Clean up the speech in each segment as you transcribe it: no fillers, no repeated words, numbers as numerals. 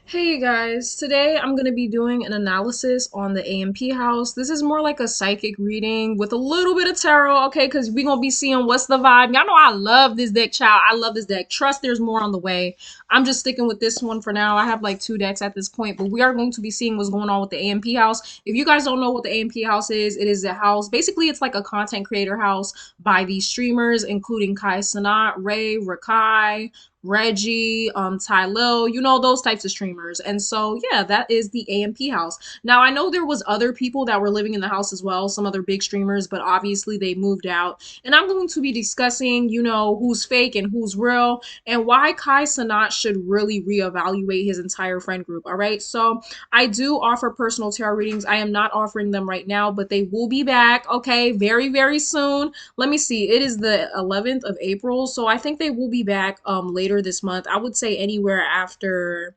Hey you guys, today I'm going to be doing an analysis on the AMP house. This is more like a psychic reading with a little bit of tarot, okay? Because we're going to be seeing what's the vibe. Y'all know I love this deck, child. I love this deck. Trust there's more on the way. I'm just sticking with this one for now. I have like two decks at this point, but we are going to be seeing what's going on with the AMP house. If you guys don't know what the AMP house is, it is a house. Basically, it's like a content creator house by these streamers, including Kai Cenat, Ray, Rakai, Reggie, Ty Lil, those types of streamers. And so, yeah, that is the AMP house. Now, I know there was other people that were living in the house as well, some other big streamers, but obviously they moved out. And I'm going to be discussing, who's fake and who's real and why Kai Cenat should really reevaluate his entire friend group. All right. So I do offer personal tarot readings. I am not offering them right now, but they will be back. Okay. Very, very soon. Let me see. It is the 11th of April. So I think they will be back later this month. I would say anywhere after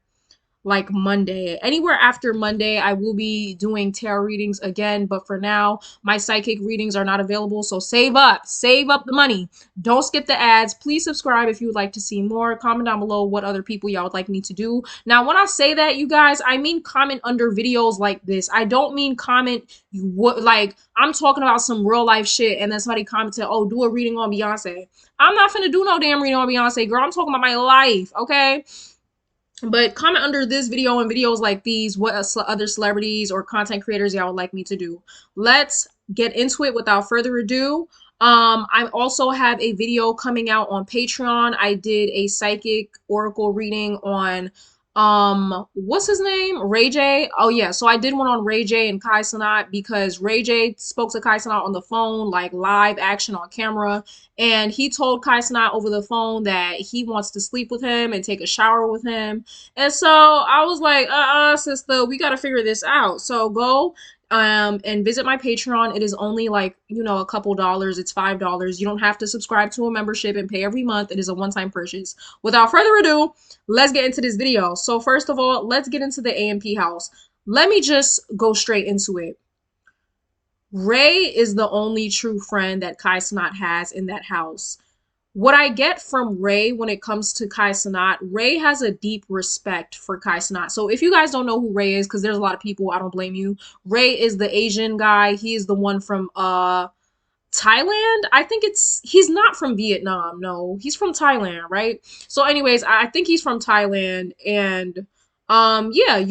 like Monday. Anywhere after Monday, I will be doing tarot readings again. But for now, my psychic readings are not available. So save up. Save up the money. Don't skip the ads. Please subscribe if you would like to see more. Comment down below what other people y'all would like me to do. Now, when I say that, you guys, I mean comment under videos like this. I don't mean comment like I'm talking about some real life shit and then somebody commented, oh, do a reading on Beyonce. I'm not finna do no damn reading on Beyonce, girl. I'm talking about my life, okay? But comment under this video and videos like these what other celebrities or content creators y'all would like me to do. Let's get into it without further ado. I also have a video coming out on Patreon. I did a psychic oracle reading on what's his name? Ray J. Oh yeah, so I did one on Ray J and Kai Cenat because Ray J spoke to Kai Cenat on the phone, like live action on camera, and he told Kai Cenat over the phone that he wants to sleep with him and take a shower with him. And so I was like, sister, we gotta figure this out. So go and visit my Patreon. It is only like, a couple dollars. It's $5. You don't have to subscribe to a membership and pay every month. It is a one-time purchase. Without further ado, let's get into this video. So first of all, let's get into the AMP house. Let me just go straight into it. Ray is the only true friend that Kai Cenat has in that house. What I get from Ray when it comes to Kai Cenat, Ray has a deep respect for Kai Cenat. So if you guys don't know who Ray is, because there's a lot of people, I don't blame you. Ray is the Asian guy. He is the one from Thailand. He's not from Vietnam. No, he's from Thailand, right? So anyways, I think he's from Thailand. And yeah,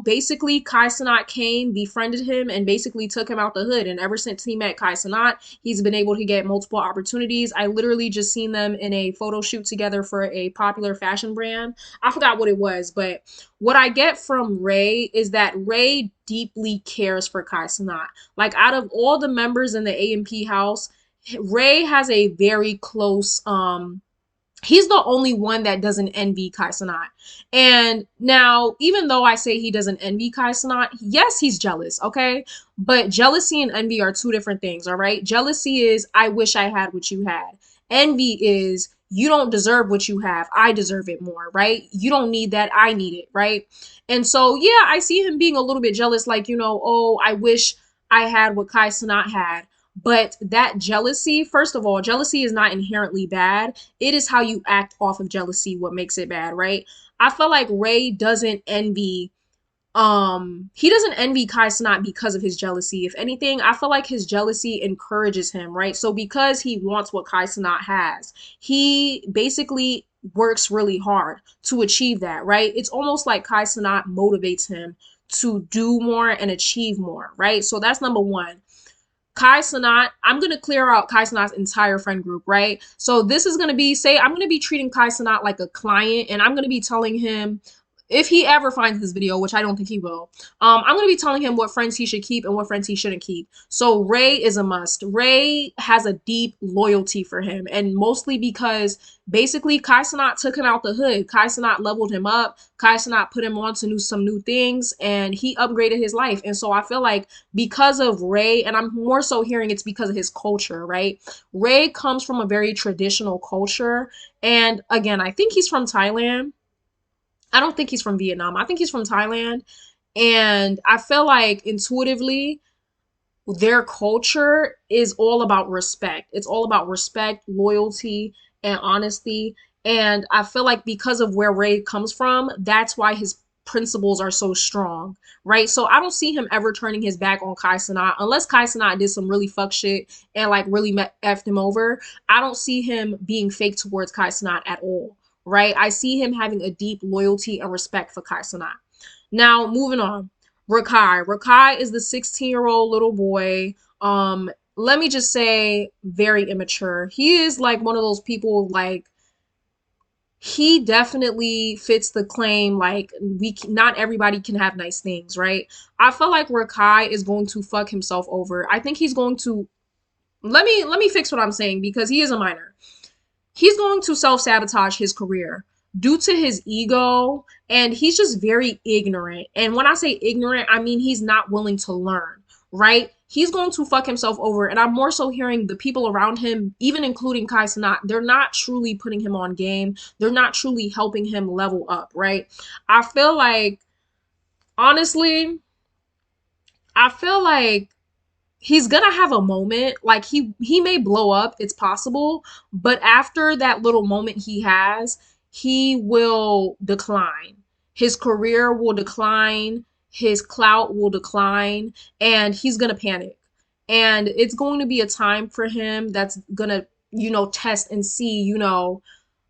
basically Kai Cenat came, befriended him, and basically took him out the hood. And ever since he met Kai Cenat, he's been able to get multiple opportunities. I literally just seen them in a photo shoot together for a popular fashion brand. I forgot what it was, but what I get from Ray is that Ray deeply cares for Kai Cenat. Like out of all the members in the AMP house, Ray has a very close he's the only one that doesn't envy Kai Cenat. And now, even though I say he doesn't envy Kai Cenat, yes, he's jealous, okay? But jealousy and envy are two different things, all right? Jealousy is, I wish I had what you had. Envy is, you don't deserve what you have. I deserve it more, right? You don't need that. I need it, right? And so, yeah, I see him being a little bit jealous, like, oh, I wish I had what Kai Cenat had. But that jealousy, first of all, jealousy is not inherently bad. It is how you act off of jealousy what makes it bad, right? I feel like Ray doesn't envy he doesn't envy Kai Cenat because of his jealousy. If anything, I feel like his jealousy encourages him, right? So because he wants what Kai Cenat has, he basically works really hard to achieve that, right? It's almost like Kai Cenat motivates him to do more and achieve more, right? So that's number one. Kai Cenat, I'm going to clear out Kai Cenat's entire friend group, right? So this is going to be, I'm going to be treating Kai Cenat like a client, and I'm going to be telling him, if he ever finds this video, which I don't think he will, I'm going to be telling him what friends he should keep and what friends he shouldn't keep. So Ray is a must. Ray has a deep loyalty for him, and mostly because basically Kai Cenat took him out the hood. Kai Cenat leveled him up. Kai Cenat put him on to some new things, and he upgraded his life. And so I feel like because of Ray, and I'm more so hearing it's because of his culture, right? Ray comes from a very traditional culture. And again, I think he's from Thailand. I don't think he's from Vietnam. I think he's from Thailand. And I feel like intuitively, their culture is all about respect. It's all about respect, loyalty, and honesty. And I feel like because of where Ray comes from, that's why his principles are so strong, right? So I don't see him ever turning his back on Kai Cenat unless Kai Cenat did some really fuck shit and like really effed him over. I don't see him being fake towards Kai Cenat at all, right? I see him having a deep loyalty and respect for Kai Cenat. Now, moving on. Rakai. Rakai is the 16-year-old little boy. Let me just say, very immature. He is like one of those people, like, he definitely fits the claim, like, not everybody can have nice things, right? I feel like Rakai is going to fuck himself over. I think he's going to let me fix what I'm saying because he is a minor. He's going to self-sabotage his career due to his ego, and he's just very ignorant. And when I say ignorant, I mean he's not willing to learn, right? He's going to fuck himself over. And I'm more so hearing the people around him, even including Kai Cenat, they're not truly putting him on game. They're not truly helping him level up, right? I feel like, honestly, I feel like he's gonna have a moment, like he may blow up, it's possible, but after that little moment he has, he will decline. His career will decline, his clout will decline, and he's gonna panic. And it's going to be a time for him that's gonna, test and see,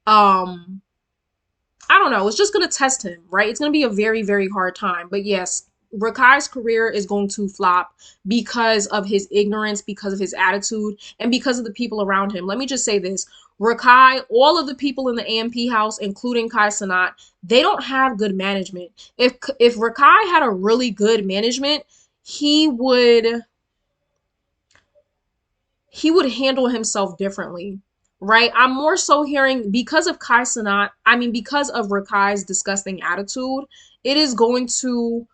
um I don't know. It's just going to test him, right? It's going to be a very, very hard time. But yes, Rakai's career is going to flop because of his ignorance, because of his attitude, and because of the people around him. Let me just say this. Rakai, all of the people in the AMP house, including Kai Cenat, they don't have good management. If Rakai had a really good management, he would he would handle himself differently, right? I'm more so hearing because of Kai Cenat, I mean, because of Rakai's disgusting attitude, it is going to,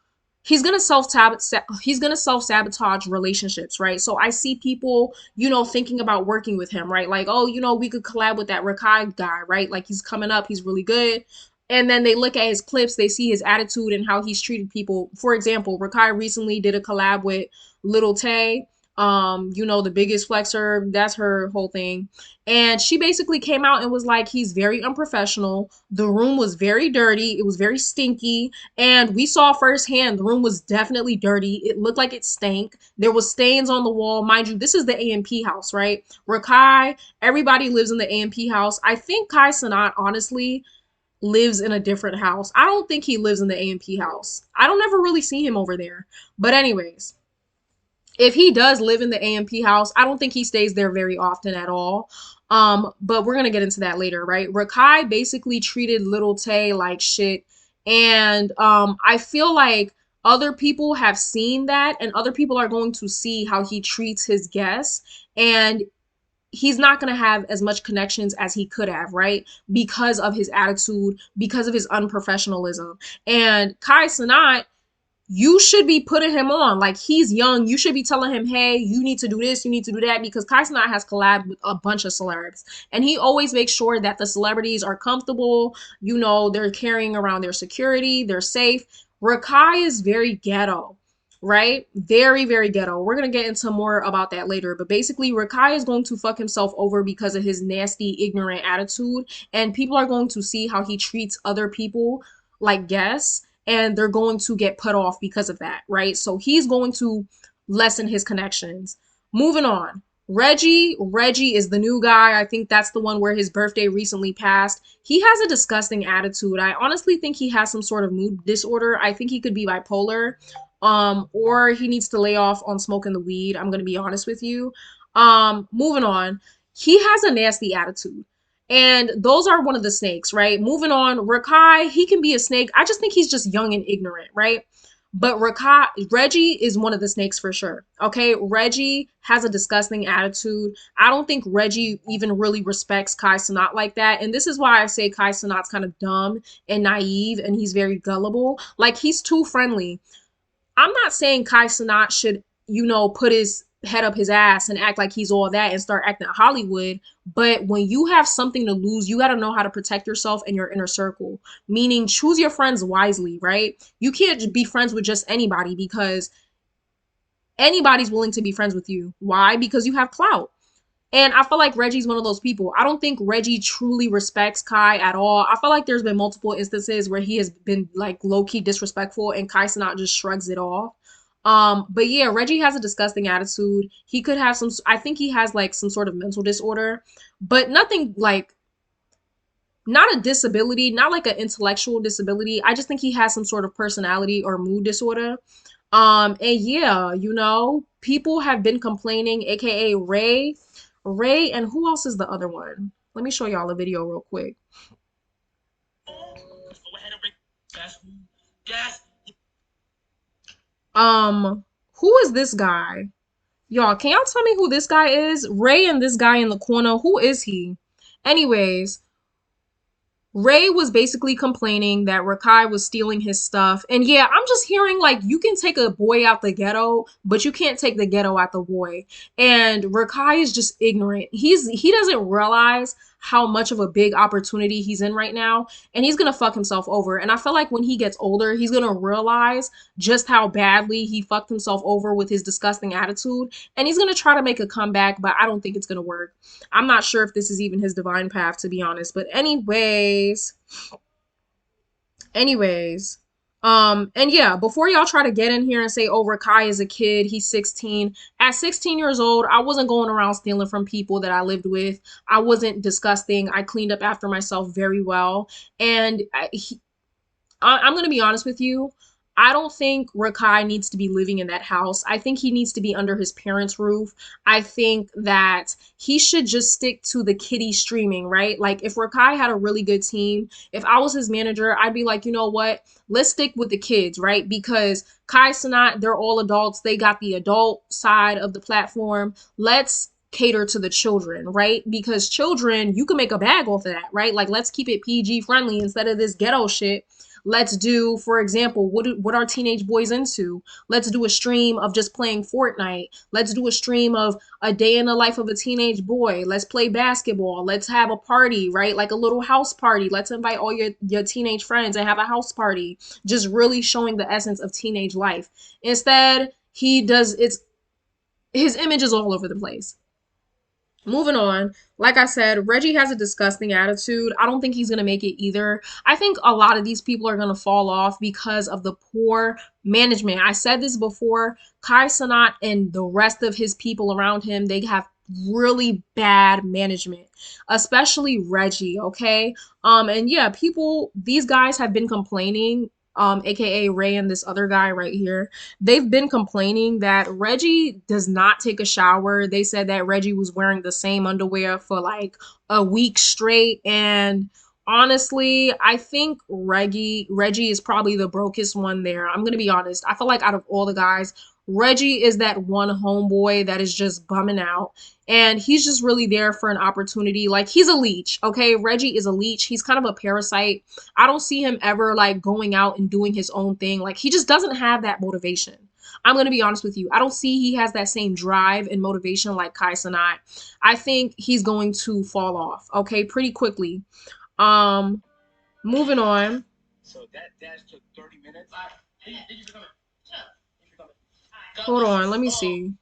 he's gonna self sabotage relationships, right? So I see people, thinking about working with him, right? Like, oh, we could collab with that Rakai guy, right? Like he's coming up, he's really good. And then they look at his clips, they see his attitude and how he's treated people. For example, Rakai recently did a collab with Little Tay, the biggest flexer, that's her whole thing. And she basically came out and was like, he's very unprofessional. The room was very dirty. It was very stinky. And we saw firsthand the room was definitely dirty. It looked like it stank. There was stains on the wall. Mind you, this is the AMP house, right? Rakai, everybody lives in the AMP house. I think Kai Cenat, honestly, lives in a different house. I don't think he lives in the AMP house. I don't ever really see him over there. But anyways, if he does live in the AMP house, I don't think he stays there very often at all. But we're gonna get into that later, right? Rakai basically treated Little Tay like shit, and I feel like other people have seen that, and other people are going to see how he treats his guests, and he's not going to have as much connections as he could have, right? Because of his attitude, because of his unprofessionalism. And Kai Cenat, you should be putting him on. Like, he's young. You should be telling him, hey, you need to do this, you need to do that, because Kai Cenat has collabed with a bunch of celebs. And he always makes sure that the celebrities are comfortable, they're carrying around their security, they're safe. Rakai is very ghetto, right? Very, very ghetto. We're going to get into more about that later. But basically, Rakai is going to fuck himself over because of his nasty, ignorant attitude. And people are going to see how he treats other people like guests, and they're going to get put off because of that, right? So he's going to lessen his connections. Moving on. Reggie is the new guy. I think that's the one where his birthday recently passed. He has a disgusting attitude. I honestly think he has some sort of mood disorder. I think he could be bipolar, or he needs to lay off on smoking the weed. I'm going to be honest with you. Moving on. He has a nasty attitude. And those are one of the snakes, right? Moving on, Rakai, he can be a snake. I just think he's just young and ignorant, right? But Reggie is one of the snakes for sure. Okay, Reggie has a disgusting attitude. I don't think Reggie even really respects Kai Cenat like that. And this is why I say Kai Cenat's kind of dumb and naive, and he's very gullible. Like, he's too friendly. I'm not saying Kai Cenat should, put his head up his ass and act like he's all that and start acting Hollywood. But when you have something to lose, you got to know how to protect yourself and your inner circle. Meaning, choose your friends wisely, right? You can't be friends with just anybody, because anybody's willing to be friends with you. Why? Because you have clout. And I feel like Reggie's one of those people. I don't think Reggie truly respects Kai at all. I feel like there's been multiple instances where he has been like low key disrespectful and Kai Cenat just shrugs it off. But yeah, Reggie has a disgusting attitude. He could have some, I think he has like some sort of mental disorder, but nothing like, not a disability, not like an intellectual disability. I just think he has some sort of personality or mood disorder. And yeah, people have been complaining, aka Ray, and who else is the other one? Let me show y'all a video real quick. Who is this guy? Y'all, can y'all tell me who this guy is? Ray and this guy in the corner, who is he? Anyways, Ray was basically complaining that Rakai was stealing his stuff. And yeah, I'm just hearing like you can take a boy out the ghetto, but you can't take the ghetto out the boy. And Rakai is just ignorant. He doesn't realize how much of a big opportunity he's in right now, and he's gonna fuck himself over. And I feel like when he gets older, he's gonna realize just how badly he fucked himself over with his disgusting attitude, and he's gonna try to make a comeback, but I don't think it's gonna work. I'm not sure if this is even his divine path, to be honest. But anyways, and yeah, before y'all try to get in here and say, oh, Rakai is a kid, he's 16. At 16 years old, I wasn't going around stealing from people that I lived with. I wasn't disgusting. I cleaned up after myself very well. And I'm going to be honest with you. I don't think Rakai needs to be living in that house. I think he needs to be under his parents' roof. I think that he should just stick to the kiddie streaming, right? Like if Rakai had a really good team, if I was his manager, I'd be like, you know what? Let's stick with the kids, right? Because Kai Cenat, they're all adults. They got the adult side of the platform. Let's cater to the children, right? Because children, you can make a bag off of that, right? Like let's keep it PG friendly instead of this ghetto shit. Let's do, for example, what are teenage boys into? Let's do a stream of just playing Fortnite. Let's do a stream of a day in the life of a teenage boy. Let's play basketball. Let's have a party, right? Like a little house party. Let's invite all your teenage friends and have a house party. Just really showing the essence of teenage life. Instead, his image is all over the place. Moving on, like I said, Reggie has a disgusting attitude. I don't think he's going to make it either. I think a lot of these people are going to fall off because of the poor management. I said this before. Kai Cenat and the rest of his people around him, they have really bad management, especially Reggie, okay? And yeah, these guys have been complaining, aka Ray and this other guy right here. They've been complaining that Reggie does not take a shower. They said that Reggie was wearing the same underwear for like a week straight. And honestly, I think Reggie is probably the brokest one there. I'm gonna be honest. I feel like out of all the guys, Reggie is that one homeboy that is just bumming out. And he's just really there for an opportunity. Like he's a leech, okay? Reggie is a leech. He's kind of a parasite. I don't see him ever like going out and doing his own thing. Like he just doesn't have that motivation. I'm going to be honest with you. I don't see he has that same drive and motivation like Kai Cenat. I think he's going to fall off, okay, pretty quickly. Moving on. So that dash took 30 minutes. Hold on, let me see.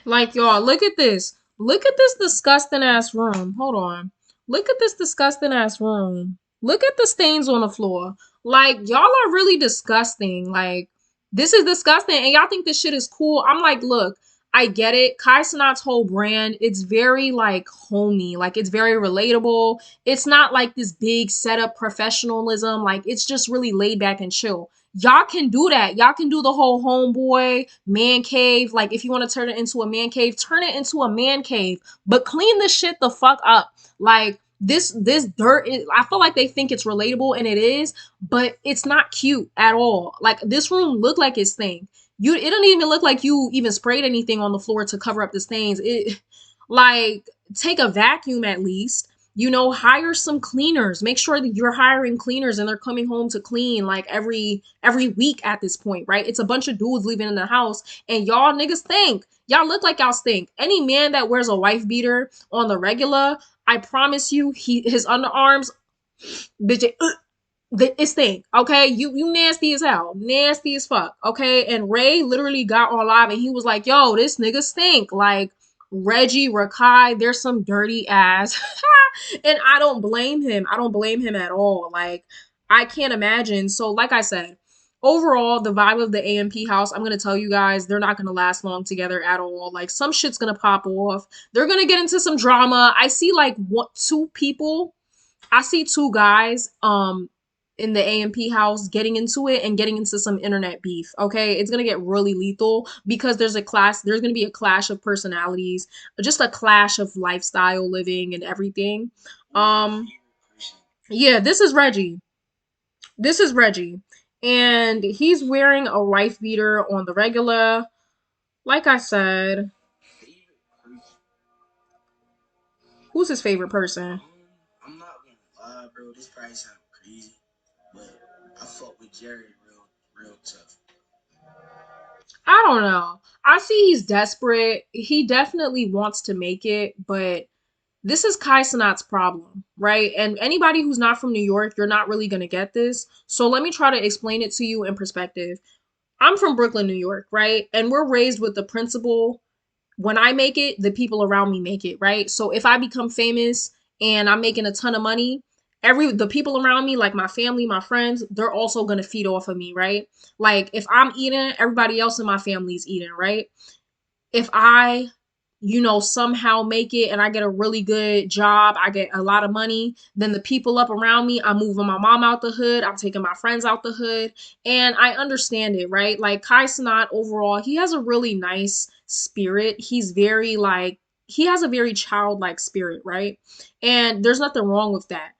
Like, y'all, look at this. Look at this disgusting ass room. Hold on. Look at this disgusting ass room. Look at the stains on the floor. Like, y'all are really disgusting. Like, this is disgusting. And y'all think this shit is cool. I'm like, look, I get it. Kai Cenat's whole brand, it's very like homey. Like, it's very relatable. It's not like this big setup professionalism. Like, it's just really laid back and chill. Y'all can do that. Y'all can do the whole homeboy man cave. Like if you want to turn it into a man cave, turn it into a man cave. But clean this shit the fuck up. Like this dirt is, I feel like they think it's relatable and it is, but it's not cute at all. Like this room looked like it's thing. It don't even look like you even sprayed anything on the floor to cover up the stains. It like take a vacuum at least. Hire some cleaners. Make sure that you're hiring cleaners and they're coming home to clean like every week at this point, right? It's a bunch of dudes living in the house and y'all niggas stink. Y'all look like y'all stink. Any man that wears a wife beater on the regular, I promise you, his underarms, bitch, it stink. Okay, you nasty as hell, nasty as fuck. Okay, and Ray literally got on live and he was like, "Yo, this nigga stink." Like Reggie, Rakai, there's some dirty ass. And I don't blame him. I don't blame him at all. Like, I can't imagine. So, like I said, overall, the vibe of the AMP house, I'm going to tell you guys, they're not going to last long together at all. Like, some shit's going to pop off. They're going to get into some drama. I see, like, two people. I see two guys in the AMP house getting into it and getting into some internet beef. Okay, it's gonna get really lethal because there's gonna be a clash of personalities, just a clash of lifestyle living and everything. Um yeah, this is Reggie. This is Reggie. And he's wearing a wife beater on the regular. Like I said, who's his favorite person? I'm not gonna lie, bro. This probably sound crazy, but I fuck with Jerry real tough. I don't know. I see he's desperate. He definitely wants to make it, but this is Kai Cenat's problem, right? And anybody who's not from New York, you're not really gonna get this. So let me try to explain it to you in perspective. I'm from Brooklyn, New York, right? And we're raised with the principle when I make it, the people around me make it, right? So if I become famous and I'm making a ton of money, the people around me, like my family, my friends, they're also gonna feed off of me, right? Like if I'm eating, everybody else in my family's eating, right? If I, somehow make it and I get a really good job, I get a lot of money, then the people up around me, I'm moving my mom out the hood, I'm taking my friends out the hood, and I understand it, right? Like Kai Cenat overall, he has a really nice spirit. He has a very childlike spirit, right? And there's nothing wrong with that.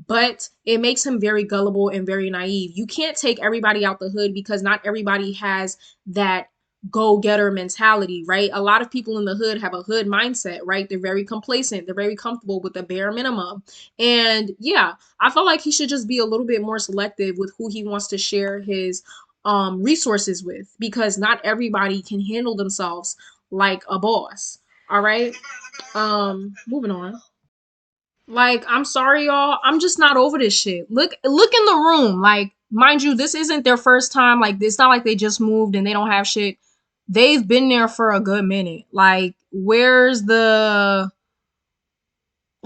But it makes him very gullible and very naive. You can't take everybody out the hood because not everybody has that go-getter mentality, right? A lot of people in the hood have a hood mindset, right? They're very complacent, they're very comfortable with the bare minimum. And yeah, I feel like he should just be a little bit more selective with who he wants to share his resources with, because not everybody can handle themselves like a boss. All right. Moving on. Like, I'm sorry, y'all. I'm just not over this shit. Look in the room. Like, mind you, this isn't their first time. Like, it's not like they just moved and they don't have shit. They've been there for a good minute. Like, where's the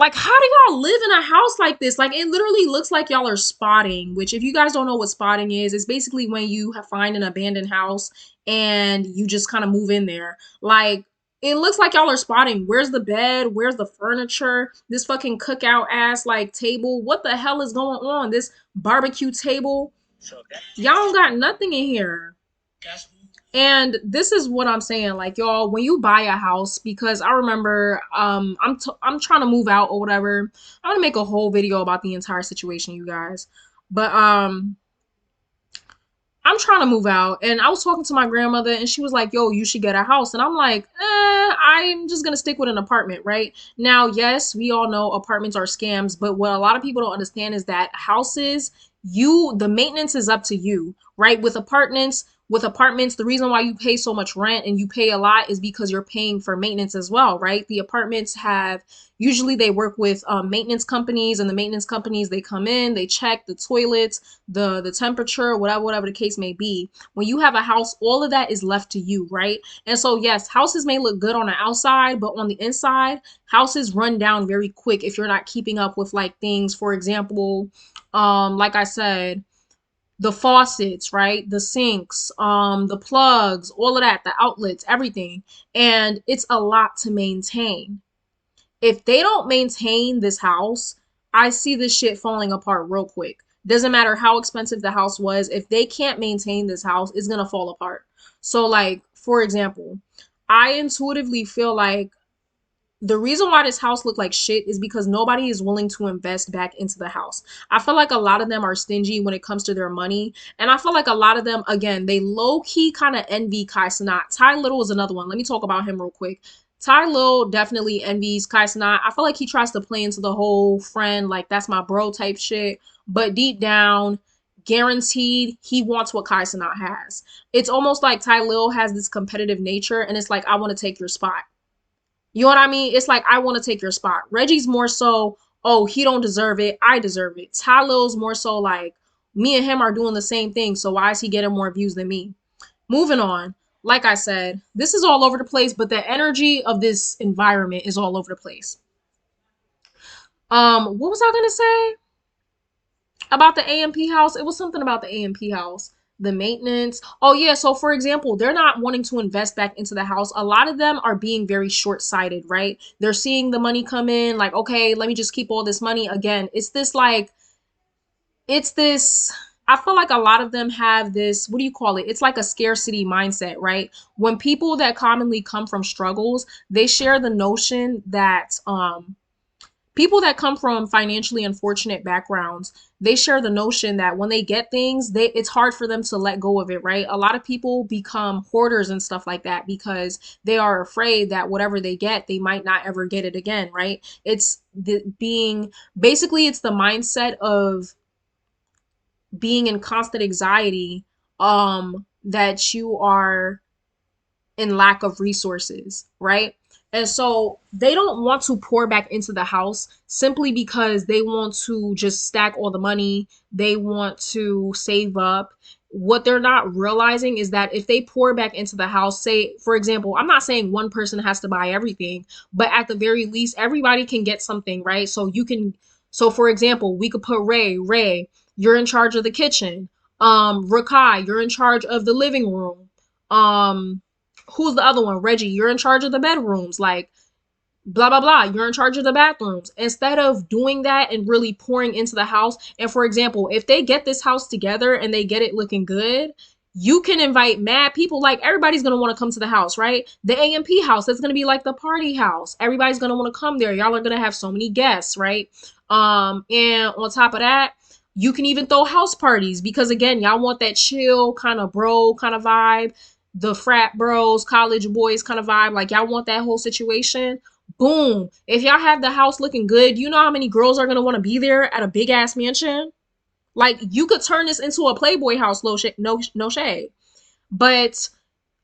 like, how do y'all live in a house like this? Like, it literally looks like y'all are spotting, which, if you guys don't know what spotting is, it's basically when you find an abandoned house and you just kind of move in there. Like, it looks like y'all are spotting. Where's the bed? Where's the furniture? This fucking cookout ass, like, table. What the hell is going on? This barbecue table. Y'all don't got nothing in here. And this is what I'm saying, like y'all, when you buy a house, because I remember I'm trying to move out or whatever. I'm gonna make a whole video about the entire situation, you guys. But I'm trying to move out, and I was talking to my grandmother, and she was like, "Yo, you should get a house." And I'm like, I'm just gonna stick with an apartment, right? Now, yes, we all know apartments are scams, but what a lot of people don't understand is that houses, the maintenance is up to you, right? With apartments, the reason why you pay so much rent and you pay a lot is because you're paying for maintenance as well, right? The apartments usually they work with maintenance companies, and the maintenance companies, they come in, they check the toilets, the temperature, whatever the case may be. When you have a house, all of that is left to you, right? And so yes, houses may look good on the outside, but on the inside, houses run down very quick if you're not keeping up with like things. For example, like I said, the faucets, right? The sinks, the plugs, all of that, the outlets, everything. And it's a lot to maintain. If they don't maintain this house, I see this shit falling apart real quick. Doesn't matter how expensive the house was, if they can't maintain this house, it's gonna fall apart. So, like, for example, I intuitively feel like the reason why this house looked like shit is because nobody is willing to invest back into the house. I feel like a lot of them are stingy when it comes to their money. And I feel like a lot of them, again, they low-key kind of envy Kai Cenat. Ty Little is another one. Let me talk about him real quick. Ty Little definitely envies Kai Cenat. I feel like he tries to play into the whole friend, like, that's my bro type shit. But deep down, guaranteed, he wants what Kai Cenat has. It's almost like Ty Little has this competitive nature, and it's like, I want to take your spot. You know what I mean? It's like, I want to take your spot. Reggie's more so, oh, he don't deserve it, I deserve it. Ty Lil's more so like, me and him are doing the same thing, so why is he getting more views than me? Moving on. Like I said, this is all over the place, but the energy of this environment is all over the place. What was I gonna say about the AMP house? It was something about the AMP house. The maintenance. Oh yeah, so for example, they're not wanting to invest back into the house. A lot of them are being very short-sighted, right? They're seeing the money come in, like, okay, let me just keep all this money. Again, it's this I feel like a lot of them have this, what do you call it? It's like a scarcity mindset, right? When people that commonly come from struggles, they share the notion that people that come from financially unfortunate backgrounds, they share the notion that when they get things, it's hard for them to let go of it, right? A lot of people become hoarders and stuff like that because they are afraid that whatever they get, they might not ever get it again, right? It's the being basically it's the mindset of being in constant anxiety that you are in lack of resources, right? And so they don't want to pour back into the house simply because they want to just stack all the money. They want to save up. What they're not realizing is that if they pour back into the house, say, for example, I'm not saying one person has to buy everything, but at the very least, everybody can get something, right? So for example, we could put Ray, you're in charge of the kitchen. Rakai, you're in charge of the living room. Um, who's the other one? Reggie, you're in charge of the bedrooms. Like, blah blah blah, you're in charge of the bathrooms, instead of doing that and really pouring into the house. And for example, if they get this house together and they get it looking good, you can invite mad people. Like, everybody's going to want to come to the house, right? The AMP house, that's going to be like the party house. Everybody's going to want to come there. Y'all are going to have so many guests, right? And on top of that, you can even throw house parties because again, y'all want that chill kind of bro kind of vibe, the frat bros, college boys kind of vibe. Like, y'all want that whole situation. Boom. If y'all have the house looking good, you know how many girls are going to want to be there at a big ass mansion? Like, you could turn this into a Playboy house, no shade. But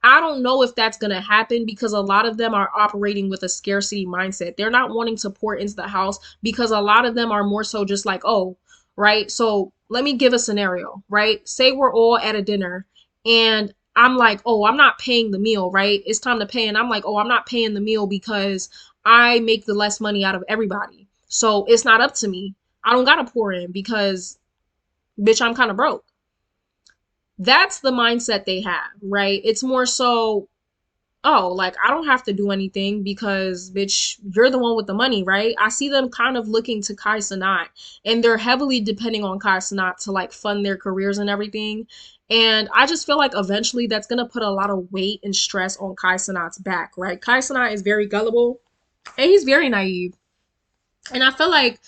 I don't know if that's going to happen because a lot of them are operating with a scarcity mindset. They're not wanting to pour into the house because a lot of them are more so just like, oh, right? So let me give a scenario, right? Say we're all at a dinner and I'm like, oh, I'm not paying the meal, right? It's time to pay. And I'm like, oh, I'm not paying the meal because I make the less money out of everybody. So it's not up to me. I don't got to pour in because, bitch, I'm kind of broke. That's the mindset they have, right? It's more so, oh, like, I don't have to do anything because, bitch, you're the one with the money, right? I see them kind of looking to Kai Cenat, and they're heavily depending on Kai Cenat to like fund their careers and everything. And I just feel like eventually that's gonna put a lot of weight and stress on Kai Cenat's back, right? Kai Cenat is very gullible and he's very naive. And I feel like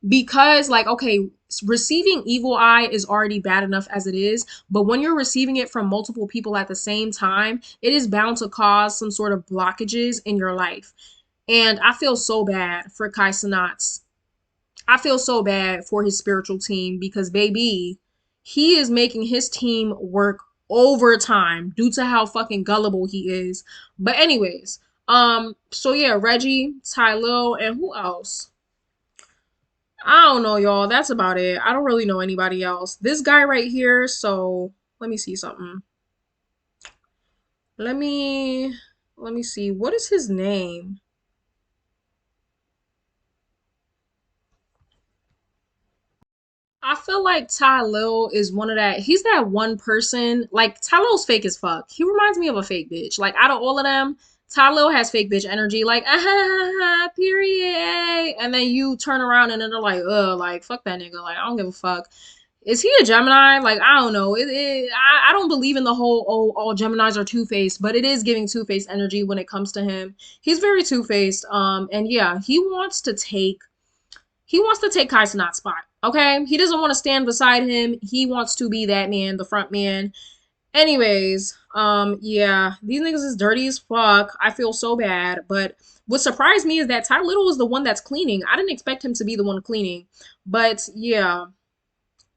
because, like, okay, receiving evil eye is already bad enough as it is, but when you're receiving it from multiple people at the same time, it is bound to cause some sort of blockages in your life. And I feel so bad for Kai Cenat's. I feel so bad for his spiritual team because, baby, he is making his team work overtime due to how fucking gullible he is. But anyways, so yeah, Reggie, Ty Lil, and who else? I don't know, y'all. That's about it. I don't really know anybody else. This guy right here, so let me see something. Let me let me see. What is his name? I feel like Ty Lil is one of that. He's that one person. Like, Ty Lil's fake as fuck. He reminds me of a fake bitch. Like, out of all of them, Ty Lil has fake bitch energy. Like, period. And then you turn around and then they're like, ugh, like, fuck that nigga. Like, I don't give a fuck. Is he a Gemini? Like, I don't know. I don't believe in the whole, oh, all Geminis are two-faced, but it is giving two-faced energy when it comes to him. He's very two-faced. And yeah, he wants to take Kai Cenat's spot. Okay? He doesn't want to stand beside him. He wants to be that man, the front man. Anyways, yeah, these niggas is dirty as fuck. I feel so bad. But what surprised me is that Ty Little is the one that's cleaning. I didn't expect him to be the one cleaning. But yeah,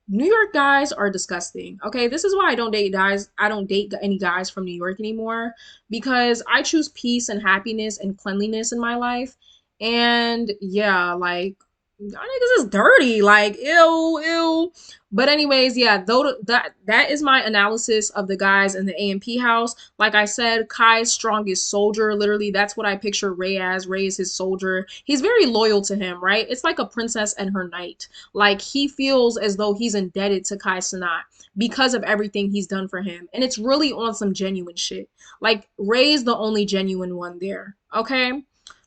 New York guys are disgusting. Okay, this is why I don't date guys. I don't date any guys from New York anymore because I choose peace and happiness and cleanliness in my life. And yeah, like, y'all niggas is dirty. Like, ew, ew. But anyways, yeah, though that is my analysis of the guys in the AMP house. Like I said, Kai's strongest soldier. Literally, that's what I picture Ray as. Ray is his soldier. He's very loyal to him, right? It's like a princess and her knight. Like he feels as though he's indebted to Kai Cenat because of everything he's done for him. And it's really on some genuine shit. Like Ray's the only genuine one there. Okay?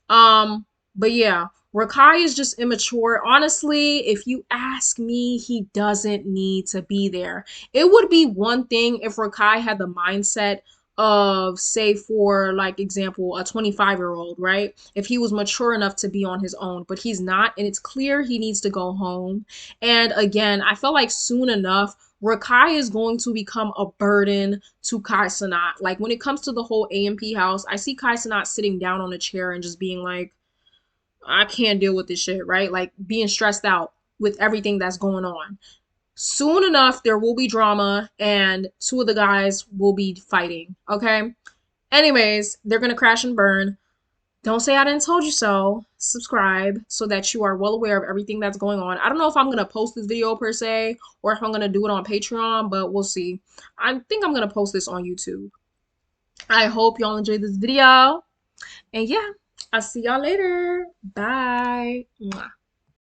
But yeah, Rakai is just immature. Honestly, if you ask me, he doesn't need to be there. It would be one thing if Rakai had the mindset of, say, for like example, a 25-year-old, right? If he was mature enough to be on his own, but he's not, and it's clear he needs to go home. And again, I feel like soon enough, Rakai is going to become a burden to Kai Cenat. Like when it comes to the whole AMP house, I see Kai Cenat sitting down on a chair and just being like, I can't deal with this shit, right? Like being stressed out with everything that's going on. Soon enough, there will be drama and two of the guys will be fighting, okay? Anyways, they're gonna crash and burn. Don't say I didn't told you so. Subscribe so that you are well aware of everything that's going on. I don't know if I'm gonna post this video per se or if I'm gonna do it on Patreon, but we'll see. I think I'm gonna post this on YouTube. I hope y'all enjoyed this video. And yeah, I'll see y'all later. Bye. Mwah.